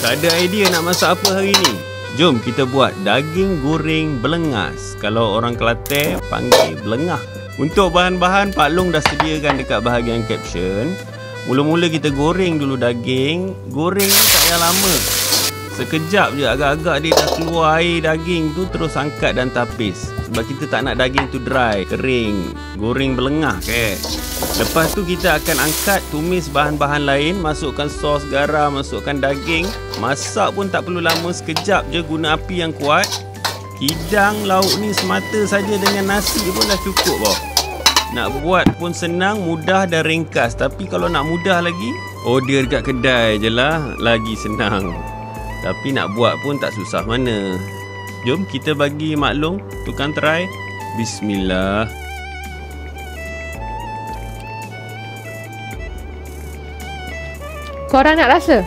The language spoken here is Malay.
Tak ada idea nak masak apa hari ni? Jom kita buat daging goreng belengas. Kalau orang Kelantan panggil belengah. Untuk bahan-bahan Pak Long dah sediakan dekat bahagian caption. Mula-mula kita goreng dulu daging. Goreng ni tak payah lama. Sekejap je, agak-agak dia dah keluar air daging tu, terus angkat dan tapis. Sebab kita tak nak daging tu dry, kering. Goreng belengah ke. Lepas tu kita akan angkat, tumis bahan-bahan lain. Masukkan sos, garam, masukkan daging. Masak pun tak perlu lama, sekejap je, guna api yang kuat. Hidang lauk ni semata saja dengan nasi pun dah cukup boh. Nak buat pun senang, mudah dan ringkas. Tapi kalau nak mudah lagi, order dekat kedai je lah, lagi senang. Tapi nak buat pun tak susah mana. Jom kita bagi Mak Long tukang try. Bismillah. Korang nak rasa?